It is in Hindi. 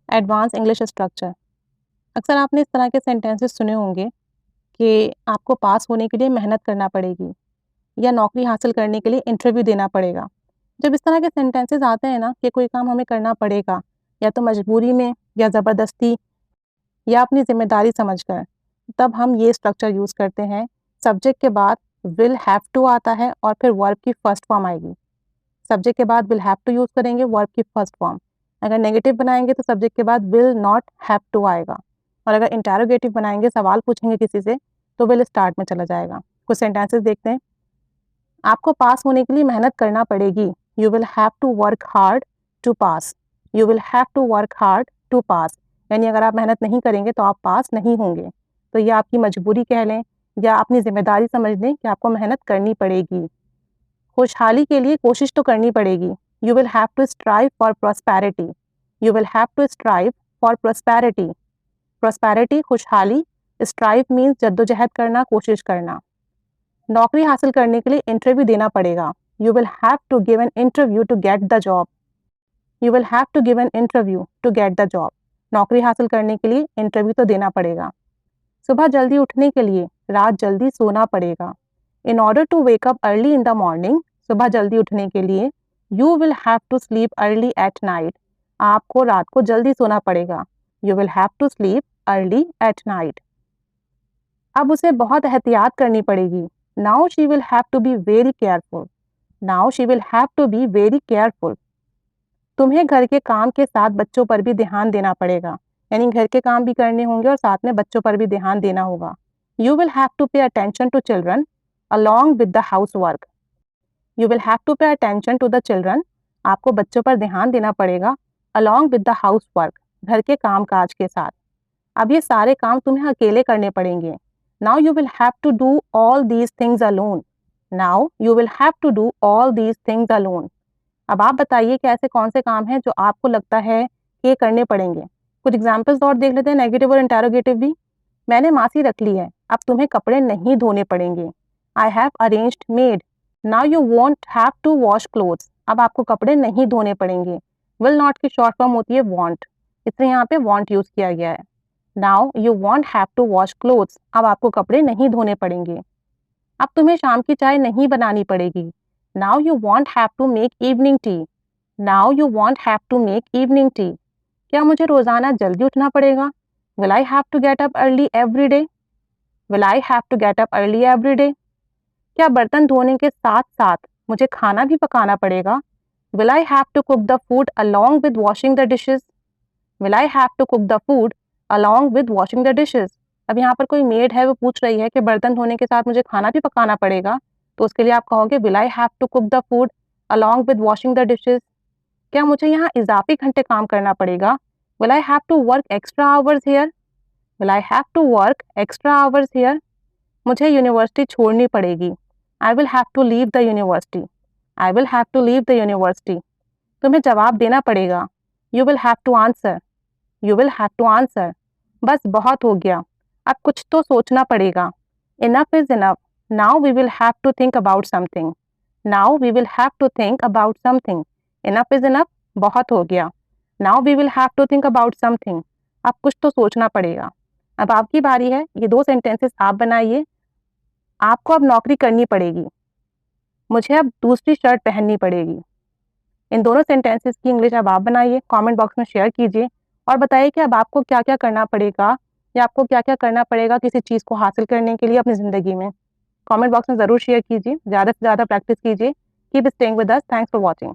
Advance English structure. अक्सर आपने इस तरह के सेंटेंसेस सुने होंगे कि आपको पास होने के लिए मेहनत करना पड़ेगी या नौकरी हासिल करने के लिए इंटरव्यू देना पड़ेगा। जब इस तरह के सेंटेंसेस आते हैं ना कि कोई काम हमें करना पड़ेगा या तो मजबूरी में या ज़बरदस्ती या अपनी ज़िम्मेदारी समझकर, तब हम ये स्ट्रक्चर यूज़ करते हैं। सब्जेक्ट के बाद विल हैव टू आता है और फिर वर्ब की फर्स्ट फॉर्म आएगी। सब्जेक्ट के बाद विल हैव टू यूज़ करेंगे, वर्ब की फर्स्ट फॉर्म। अगर नेगेटिव बनाएंगे तो सब्जेक्ट के बाद विल नॉट हैव टू आएगा, और अगर इंटरोगेटिव बनाएंगे, सवाल पूछेंगे किसी से, तो विल स्टार्ट में चला जाएगा। कुछ सेंटेंसेस देखते हैं। आपको पास होने के लिए मेहनत करना पड़ेगी। You will have to work hard to pass. You will have to work hard to pass, यानी अगर आप मेहनत नहीं करेंगे तो आप पास नहीं होंगे। तो ये आपकी मजबूरी कह लें या अपनी जिम्मेदारी समझ लें कि आपको मेहनत करनी पड़ेगी। खुशहाली के लिए कोशिश तो करनी पड़ेगी। You will have to strive for prosperity. You will have to strive for prosperity. Prosperity खुशहाली, स्ट्राइव मीन्स जद्दोजहद करना, कोशिश करना। नौकरी हासिल करने के लिए इंटरव्यू देना पड़ेगा। You will have to give an interview to get the job. You will have to give an interview to get the job. नौकरी हासिल करने के लिए इंटरव्यू तो देना पड़ेगा। सुबह जल्दी उठने के लिए रात जल्दी सोना पड़ेगा। In order to wake up early in the morning, सुबह जल्दी उठने के लिए you will have to sleep early at night. आपको रात को जल्दी सोना पड़ेगा। You will have to sleep early at night. अब उसे बहुत एहतियात करनी पड़ेगी। Now she will have to be very careful. Now she will have to be very careful. तुम्हें घर के काम के साथ बच्चों पर भी ध्यान देना पड़ेगा, यानी घर के काम भी करने होंगे और साथ में बच्चों पर भी ध्यान देना होगा। You will have to pay attention to children along with the housework. You will have to pay attention to the children. आपको बच्चों पर ध्यान देना पड़ेगा along with the housework, घर के काम काज के साथ। अब ये सारे काम तुम्हें अकेले करने पड़ेंगे। Now you will have to do all these things alone. Now you will have to do all these things alone. अब आप बताइए कि ऐसे कौन से काम हैं जो आपको लगता है कि ये करने पड़ेंगे। कुछ एग्जाम्पल्स और देख लेते हैं, नेगेटिव और इंटेरोगेटिव भी। मैंने मासी रख ली है, अब तुम्हें कपड़े नहीं धोने पड़ेंगे। I have arranged maid. Now you won't have to wash clothes. अब आपको कपड़े नहीं धोने पड़ेंगे। Will not की शॉर्ट फॉर्म होती है want, इसलिए यहाँ पे want यूज किया गया है। Now you won't have to wash clothes. अब आपको कपड़े नहीं धोने पड़ेंगे। अब तुम्हें शाम की चाय नहीं बनानी पड़ेगी। Now you won't have to make evening tea. Now you won't have to make evening tea. क्या मुझे रोजाना जल्दी उठना पड़ेगा? Will I have to get up early every day? Will I have to get up early every day? क्या बर्तन धोने के साथ साथ मुझे खाना भी पकाना पड़ेगा? Will I have to cook the food along with washing the dishes? Will I have to cook the food along with washing the dishes? अब यहाँ पर कोई मेड है, वो पूछ रही है कि बर्तन धोने के साथ मुझे खाना भी पकाना पड़ेगा, तो उसके लिए आप कहोगे Will I have to cook the food along with washing the dishes? क्या मुझे यहाँ इजाफी घंटे काम करना पड़ेगा? Will I have to work extra hours here? Will I have to work extra hours here? मुझे यूनिवर्सिटी छोड़नी पड़ेगी। I will have to leave the university. I will have to leave the university. तुम्हें जवाब देना पड़ेगा। You will have to answer. You will have to answer. बस बहुत हो गया, अब कुछ तो सोचना पड़ेगा। Enough is enough. Now we will have to think about something. Now we will have to think about something. Enough is enough. बहुत हो गया। Now we will have to think about something. अब कुछ तो सोचना पड़ेगा। अब आपकी बारी है, ये दो सेंटेंसेस आप बनाइए। आपको अब नौकरी करनी पड़ेगी। मुझे अब दूसरी शर्ट पहननी पड़ेगी। इन दोनों सेंटेंसेस की इंग्लिश अब आप बनाइए, कमेंट बॉक्स में शेयर कीजिए और बताइए कि अब आपको क्या क्या करना पड़ेगा या आपको क्या क्या करना पड़ेगा किसी चीज़ को हासिल करने के लिए अपनी ज़िंदगी में। कमेंट बॉक्स में ज़रूर शेयर कीजिए, ज़्यादा से ज़्यादा प्रैक्टिस कीजिए। Keep staying with us. Thanks for watching.